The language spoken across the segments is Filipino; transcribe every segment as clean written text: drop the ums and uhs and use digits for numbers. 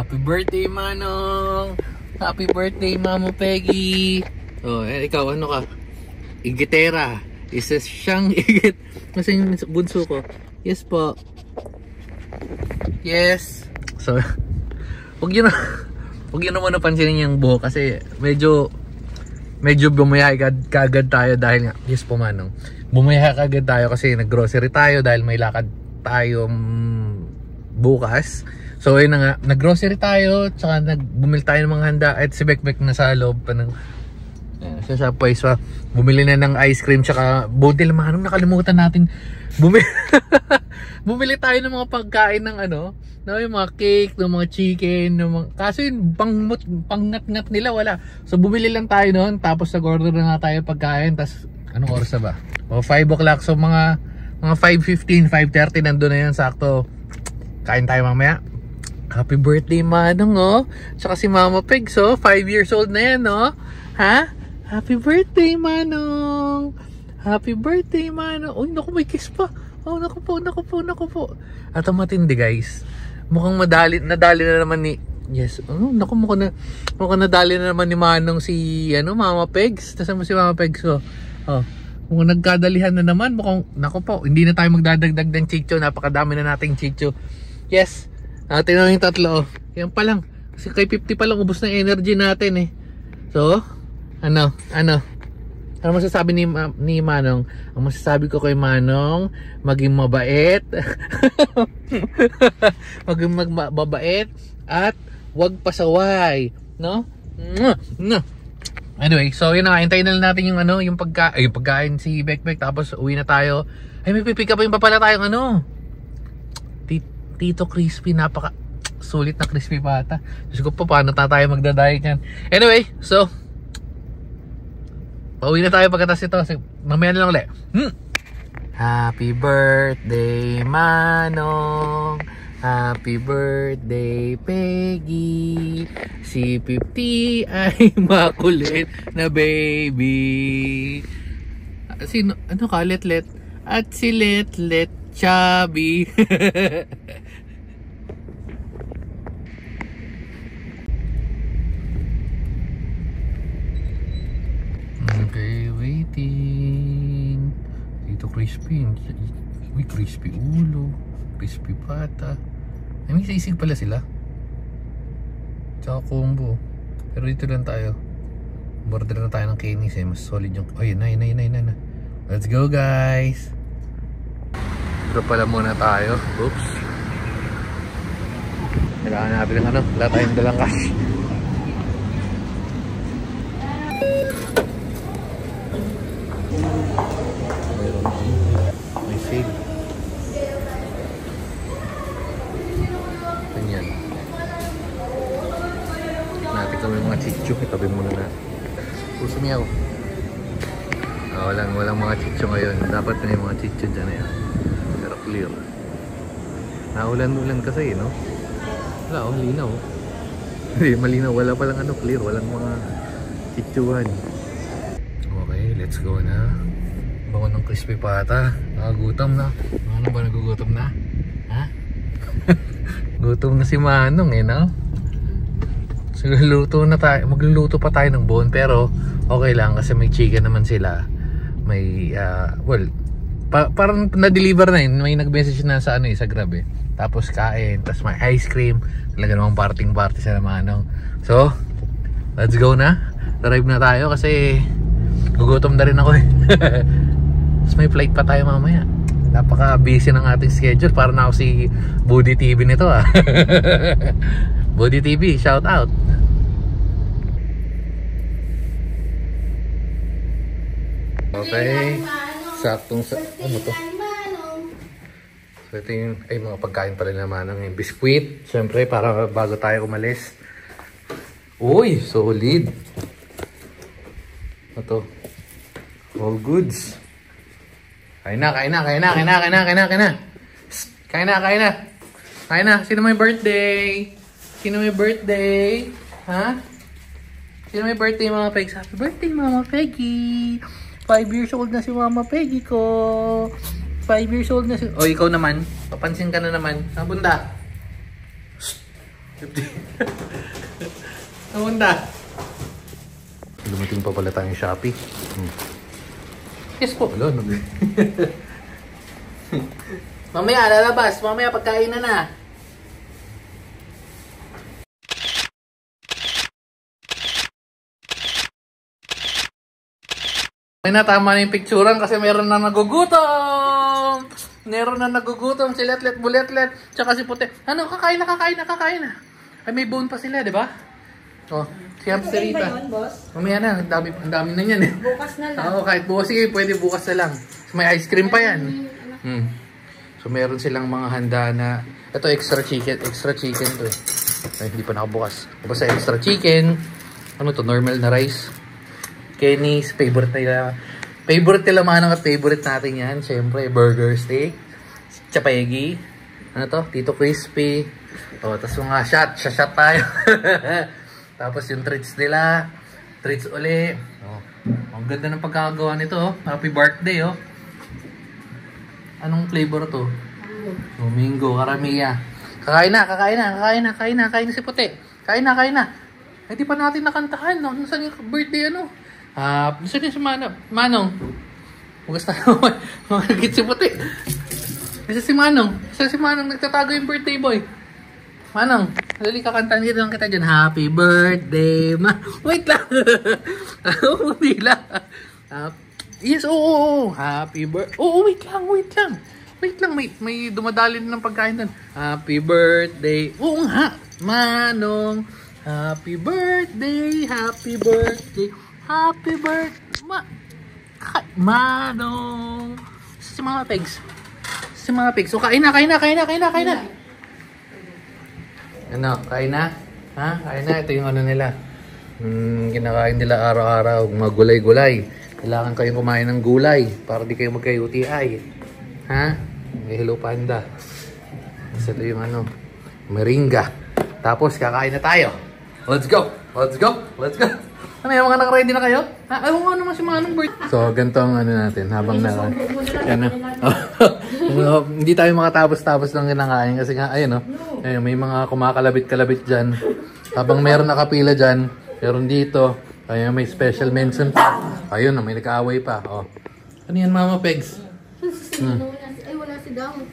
Happy birthday, Manong! Happy birthday, Mama Peggy! Oh, ikaw, ano ka? Igitera. Isa siyang igit. Kasi yung bunso ko. Yes po. Yes. So, huwag yun naman napansinin yung buhok kasi medyo bumayahe kagad tayo dahil nga, yes po Manong. Bumayahe kagad tayo kasi nag-grocery tayo dahil may lakad tayo bukas. So ayun na nga, nag-grocery tayo, tsaka bumili tayo ng mga handa at si Bekbek na sa loob pa ng sa Shopwise pa. Bumili na ng ice cream tsaka buti lang Manong, nakalimutan natin bumili tayo ng mga pagkain ng yung mga cake, ng mga chicken, ng mga, kaso yung pangnat-ngat nila wala. So bumili lang tayo noon, tapos nag-order na nga tayo pagkain, tapos anong oras na ba? O 5 o'clock, so mga 5:15, 5:30 nandun na yan, sakto. Kain tayo mamaya. Happy birthday Manong, oh. Tsaka si Mama Pegs, oh. 5 years old na yan, oh. Ha? Happy birthday Manong. Happy birthday Manong. Uy, naku, may kiss pa. Oh, naku po. At ang matindi guys, mukhang nadali na naman ni, yes, naku, mukhang nadali na naman ni Manong si, Mama Pegs. Tasama si Mama Pegs, oh. Oh, mukhang nagkadalihan na naman. Mukhang, naku po, hindi na tayo magdadagdag ng chicho. Napakadami na nating chicho. Yes. Tingnan yung tatlo, oh. Yan pa lang. Kasi kay 50 pa lang ubos na energy natin, eh. So, ano masasabi ni Manong? Ang masasabi ko kay Manong, maging mabait. Maging mabait at wag pasaway, no? Anyway, so yun na, hintayin na lang natin yung yung pagkain si Bekbek, tapos uwi na tayo. Ay, may pipick up pa pala tayong Tito Crispy, napaka sulit na crispy pata. Diyos ko po, paano tayo magdadayet yan? Anyway, so pauwi na tayo pagkatas ito. Mamaya na lang ulit. Happy birthday Manong, happy birthday Peggy, si 50 ay makulit na baby. Sino? Ano ka? Letlet. At si Letlet chubby. Okay, waiting. Dito crispy. Uy, crispy ulo, crispy pata. May sisig pala sila. Tsaka combo. Pero dito lang tayo. Order na tayo ng Kenny's, mas solid yung. Oh, yun na. Let's go guys. Dito pala muna tayo. Oops. Kailangan natin ng wala tayong dalang cash. May sale. Ganyan. Natin kami mga chichu. Itabi muna na. Puso miyaw. Walang mga chichu ngayon. Dapat may mga chichu dyan yan. Pero clear. Naulan-ulan kasi, no? Wala, linaw. Hindi, malinaw. Wala palang clear. Walang mga chichuhan. Okay, let's go na. Bangon ng crispy pata. Nakagutom na. Ano ba nagugutom na? Ha? Gutom na si Manong, no? So, magluluto pa tayo ng bone, pero okay lang kasi may chicken naman sila. May parang na-deliver na yun. May nag-message na sa sa Grab, eh. Tapos kain, tapos may ice cream. Talaga namang party sa Manong. So, let's go na. Drive na tayo kasi gugutom na rin ako, eh. Tapos may flight pa tayo mamaya. Napaka-busy ng ating schedule. Para na ako si Body TV nito, ah. Body TV, shout out. Okay. Saktong ano to? So ito yung mga pagkain pala naman ng biskuit. Siyempre para bago tayo umalis. Uy, solid. Ito. All goods. Kain na. Sino may birthday? Ha? Sino may birthday, Mama Peggy? Happy birthday, Mama Peggy. 5 years old na si Mama Peggy ko. 5 years old na si... O, ikaw naman. Papansin ka na naman. Saan punta? Namunta. Dumating pa pala tayong Shopee. Yes po. Wala, mamaya, lalabas. Mamaya, pagkain na. Okay na, tama na yung picturean kasi meron na nagugutom. Meron na nagugutom. Si Letlet, Buletlet, tsaka si Puti. Ano, kakain na. Ay, may bone pa sila, di ba? Oh, si Hamsterita. Ba yun, boss? Mamaya na, ang dami na yan eh. Bukas na lang. Oo, kahit bukas. Sige, pwede bukas na lang. May ice cream pa yan. So, meron silang mga handa na... Ito, extra chicken to eh. Ay, hindi pa nakabukas. Basta extra chicken. Ano to, normal na rice. Kenny's, favorite nila manang at favorite natin yan. Siyempre, burger steak. Chapegi. Ano to? Tito Crispy. O, tapos mga shot tayo. Tapos yung treats nila. Treats uli. Oh, ang ganda ng pagkakagawa nito. Oh. Happy birthday, oh. Anong flavor to? Domingo, karamiya. Kakain na si Puti. Kain na. Ay, di pa natin nakantahan, no? Nasaan yung birthday, ano? Nasaan yung si Manong? Hugas tayo. Magagit si Puti. Nasaan si Manong? Nagtatago yung birthday boy. Manong, dali kakantahan dito lang kita dyan. Happy birthday, Wait lang. Hindi lang. Yes, oo. Happy birthday. Oo, wait lang. May dumadali ng pagkain doon. Happy birthday. Oo nga. Manong. Happy birthday. Manong. Si mga pegs. So, kain na. Ano, kain na? Ha? Kain na. Ito yung ano nila. Kinakain nila araw-araw. Mga gulay-gulay. Kailangan kayong kumain ng gulay para di kayo magka-UTI. Ha? May Hello Panda. Kasi ito yung ano, meringa. Tapos kakain na tayo. Let's go! Ano yung mga naka-ready na kayo? Ayaw nga naman si Manong Bird. So, ganito ang ano natin. Habang na... Yan na. Hindi tayo makatapos-tapos ng kinakain. Kasi nga, ayun, ayun, may mga kumakalabit-kalabit dyan. Habang meron nakapila dyan, meron dito. Ayun, may special mention pa. Ayun, may nag-aaway pa. Oh. Ano yan, Mama Pegs? Ay, wala si Dang.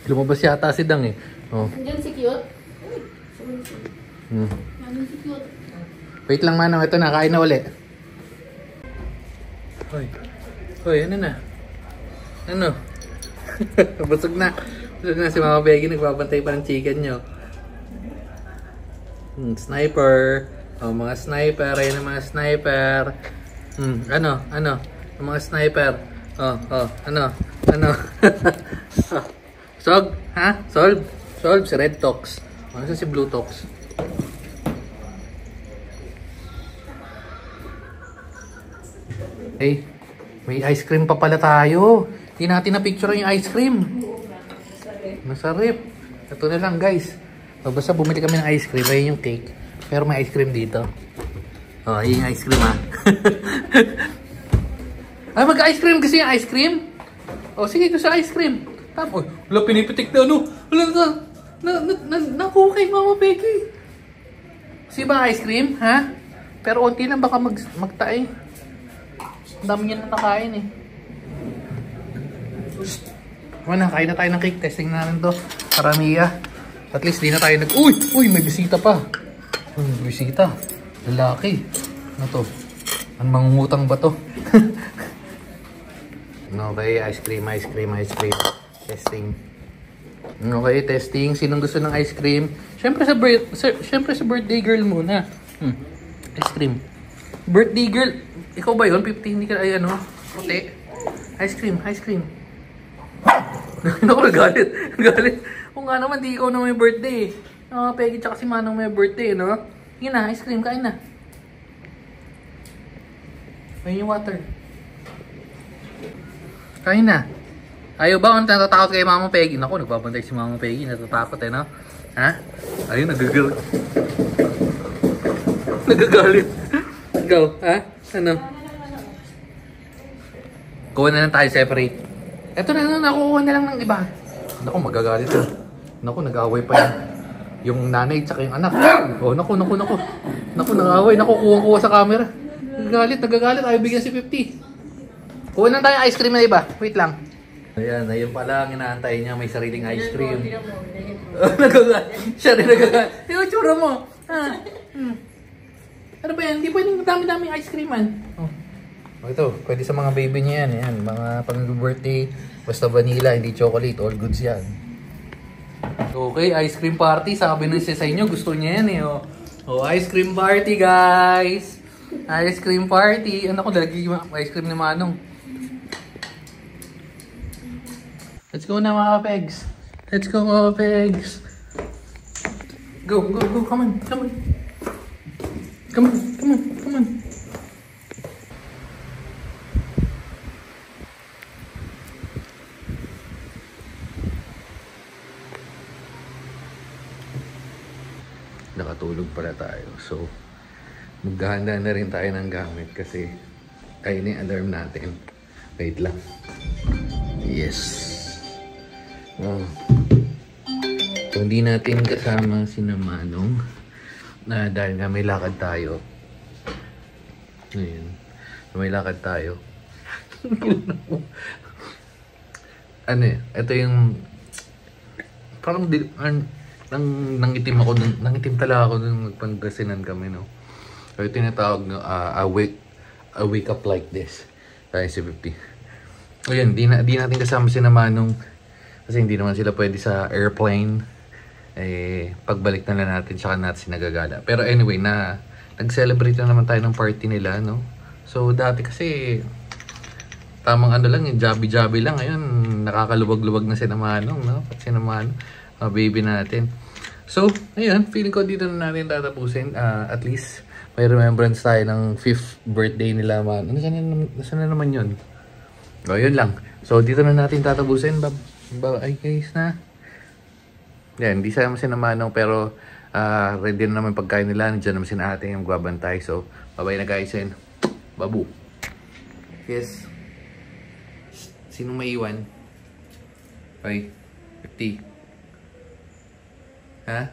Lumabas yata si Dang eh. Oh. Andiyan si Cute. Andiyan si Cute. Wait lang, Manong. Ito na, kain na uli. Hoy, ano na? Ano? Busog na si Mama Peggy. Nagbabantay pa ng chicken nyo. Sniper. Oh, mga sniper. Ayun ang mga sniper. Ano? Ang mga sniper. Ano? Sog? Ha? Solve si Red Tox. Ano si Blue Tox? Hey, may ice cream pa pala tayo. Hindi natin na-picture yung ice cream. Masarap. Ito na lang, guys. Basta bumili kami ng ice cream. Ayun yung cake. Pero may ice cream dito. Oh, ayun yung ice cream, ha. Ay, mag-ice cream kasi yung ice cream. Oh, sige, ito sa ice cream. Tapos, wala pinipitik na ano. Wala nakuha kay Mama Peggy. Kasi ba ice cream, ha? Pero unti lang baka magtae. Ang dami niya na nakain eh. Kain na tayo ng cake. Testing na natin to. Karamiya. At least di na tayo Uy! May bisita pa. May bisita. Lalaki. Ano to? Ang mangungutang ba to? Okay, ice cream. Testing. Okay, testing. Sinong gusto ng ice cream? Siyempre sa birthday girl muna. Ice cream. Birthday girl. Ikaw ba yun? 50, hindi ka, ay ano, puti. Ice cream. Naku, galit. Kung nga naman, di ikaw na may birthday. Peggy tsaka si Manong may birthday, no? Yun na, ice cream, kain na. Ayun yung water. Kain na. Ayaw ba? Natatakot kay Mama Peggy? Naku, nagbabantay si Mama Peggy. Natatakot eh, no? Ha? Ayun, nagagalit. Go, ha? Ano? Kuha na lang tayo separate. Eto na, nakukuha na lang ng iba. Naku, magagalit. Naku, nag-away pa yan. Yung nanay tsaka yung anak. Oh, naku. Naku, nangaway. Naku, kuha sa camera. Nagagalit. Ayaw bigyan si 50. Kuha na tayo ice cream na iba. Wait lang. Ayan, ayun pala ang inaantay niya. May sariling ice cream. Nagagalit. Siya rin nagagalit. Yung tsura mo. Ano ba yan? Hindi pwedeng dami-daming ice creaman. Oh, ito. Pwede sa mga baby niya yan. Yan. Mga pang-birthday. Basta vanilla, hindi chocolate. All goods yan. Okay, ice cream party. Sabi nung siya sa inyo, gusto niya yan eh. Oh, ice cream party guys. Ice cream party. Ano ko, dalagi yung ice cream ni Manong. Let's go na mga pegs. Let's go mga pegs. Go. Come on. Nakatulog pala tayo. So, maghahanda na rin tayo ng gamit kasi ayun yung alarm natin. Wait lang. Yes. Oh. Kung di natin kasama si Manong na dahil nga may lakad tayo. Ayun. May lakad tayo. Ano eh, ito yung parang nangitim talaga ako nung magpanggasinan kami, no? So, ito yung tinatawag, no, a wake up like this. Tayo si 50. Ayun, di natin kasama si Manong kasi hindi naman sila pwede sa airplane. Pagbalik na lang natin tsaka natin nagagala. Pero anyway, nag-celebrate na naman tayo ng party nila, no? So, dati kasi tamang ano lang, jabi-jabi lang. Ngayon, nakakaluwag-luwag na si Manong, no? Pati si Manong, baby natin. So, ayun, feeling ko dito na natin tatapusin. At least, may remembrance tayo ng 5th birthday nila. Nasaan na naman yun? O, yun lang. So, dito na natin tatapusin. Bye guys na. Yan, hindi sama si Manong pero ready na naman pagkain nila. Nandiyan naman si ate yung gwabantay. So, bye-bye na guys and babu. Yes. Sinong maiwan? Bye. 50. Ha?